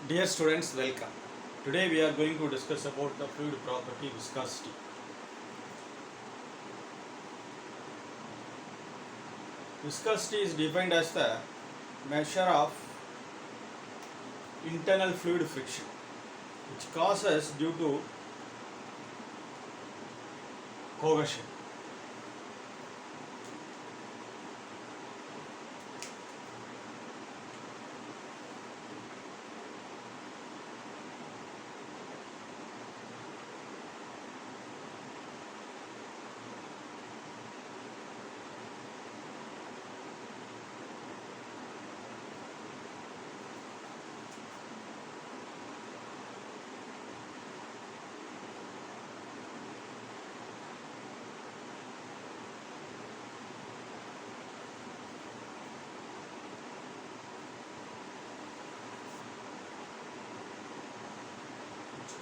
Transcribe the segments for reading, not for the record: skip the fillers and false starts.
Dear students, welcome. Today we are going to discuss about the fluid property viscosity. Viscosity is defined as the measure of internal fluid friction which causes due to cohesion.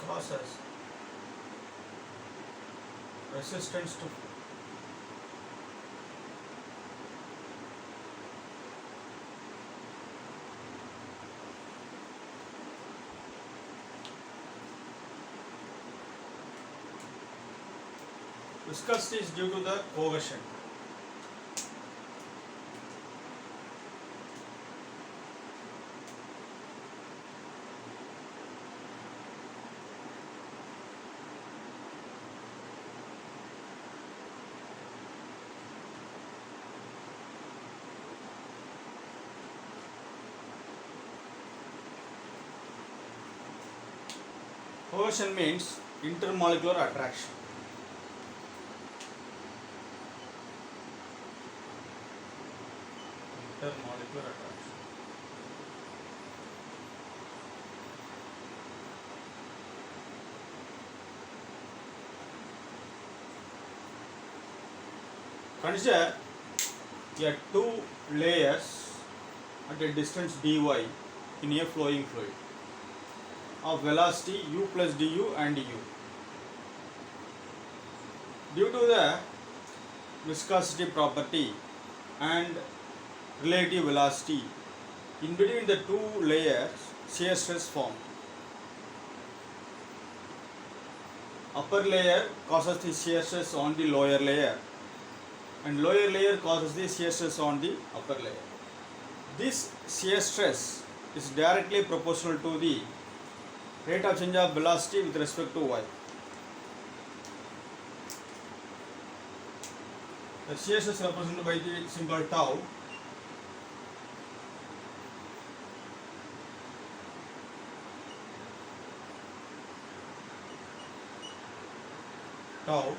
Causes resistance to viscosity is due to the cohesion. Cohesion means intermolecular attraction. Intermolecular attraction. Consider a two layers at a distance dy in a flowing fluid of velocity u plus du and u. Due to the viscosity property and relative velocity, in between the two layers shear stress formed. Upper layer causes the shear stress on the lower layer and lower layer causes the shear stress on the upper layer. This shear stress is directly proportional to the rate of change of velocity with respect to y. The shear stress is represented by the symbol tau. Tau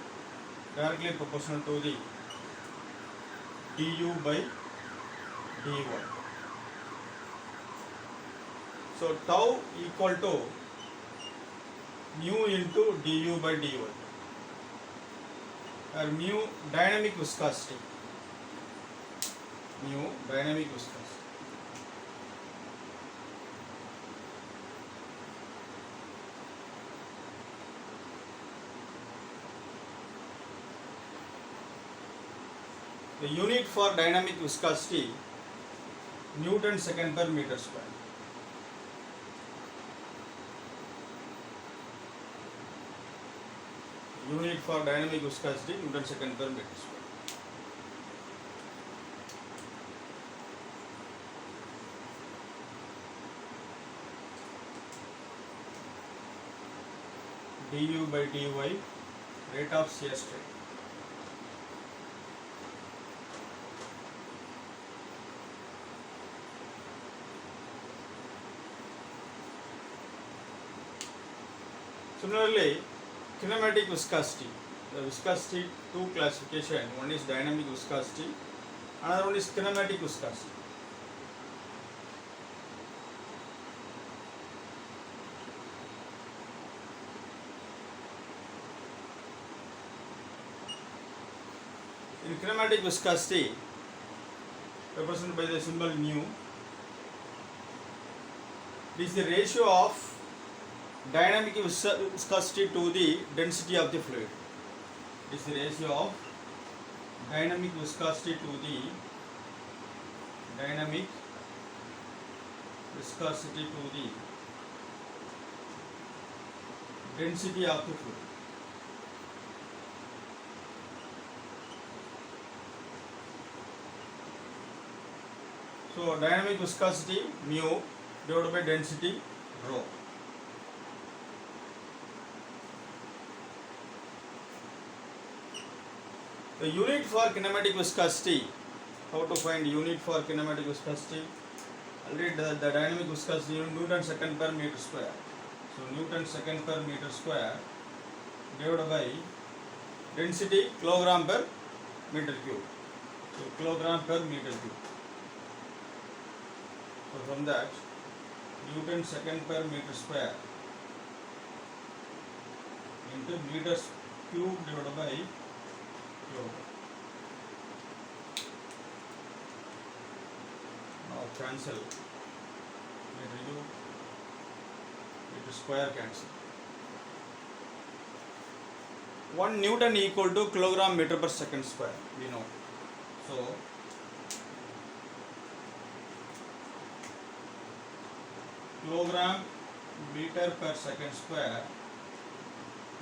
directly proportional to the du by dy. So tau equal to mu into du by dy, or mu dynamic viscosity. Mu dynamic viscosity. The unit for dynamic viscosity, Newton second per meter square. Unit for dynamic viscosity, Newton second per meter square. Du by dy, rate of shear strain. Similarly, kinematic viscosity. The viscosity two classification. One is dynamic viscosity, another one is kinematic viscosity. In kinematic viscosity, represented by the symbol mu, it is the ratio of dynamic viscosity to the density of the fluid. It is the ratio of dynamic viscosity to the dynamic viscosity to the density of the fluid. So dynamic viscosity mu divided by density rho. The unit for kinematic viscosity, how to find unit for kinematic viscosity? Already the dynamic viscosity Newton second per meter square. So Newton second per meter square divided by density kilogram per meter cube. So kilogram per meter cube. So from that Newton second per meter square into meters cube divided by kilogram. Now cancel meter cube, meter square cancel. 1 Newton equal to kilogram meter per second square, we know. So kilogram meter per second square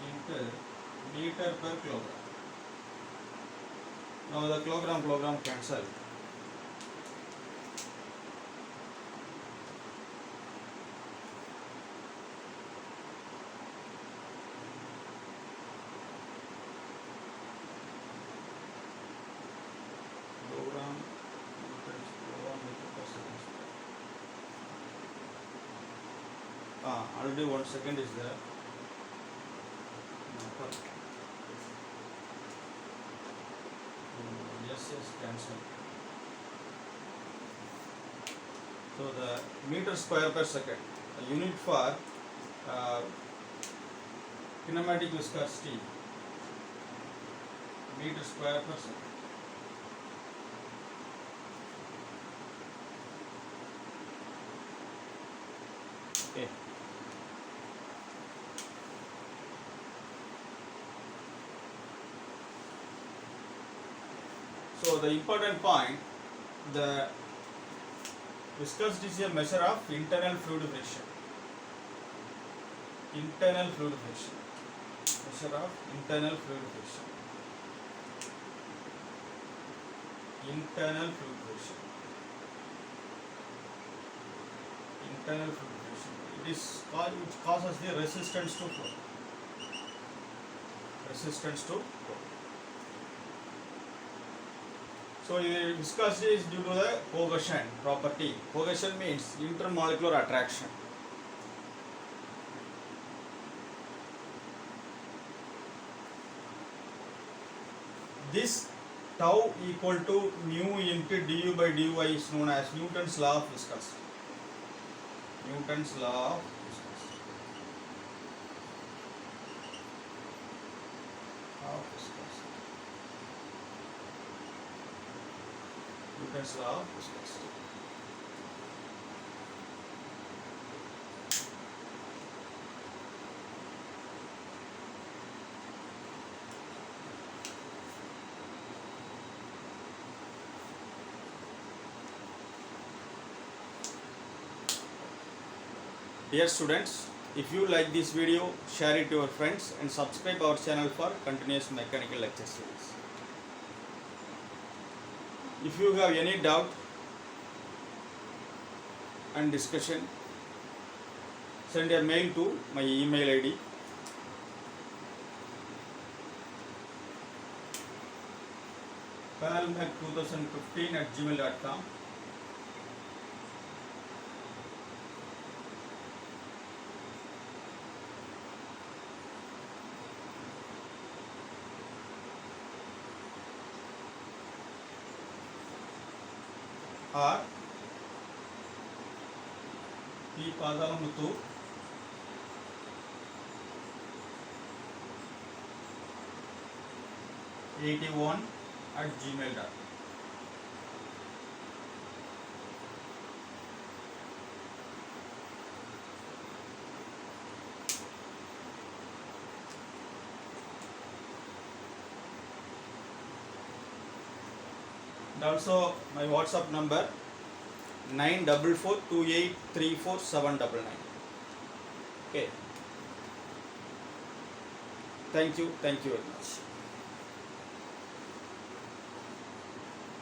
into meter per kilogram. Now the kilogram cancel. Kilogram meter per second square. Already 1 second is there. Yes, cancel. So the meter square per second, the unit for kinematic viscosity, meter square per second. Okay. So the important point, the viscosity is a measure of internal fluid friction. Internal fluid friction. Measure of internal fluid friction. Internal fluid friction. Internal fluid friction. It causes the resistance to flow. Resistance to flow. So viscosity is due to the cohesion property. Cohesion means intermolecular attraction. This tau equal to mu into du by dy is known as Newton's law of viscosity. Newton's law of viscosity. Newton's law of viscosity. Dear students, if you like this video, share it to your friends and subscribe our channel for continuous mechanical lecture series. If you have any doubt and discussion, send a mail to my email ID. panelmech2015@gmail.com. or P. Padalamuthu @gmail.com. And also my WhatsApp number 944283479. Okay. Thank you very much.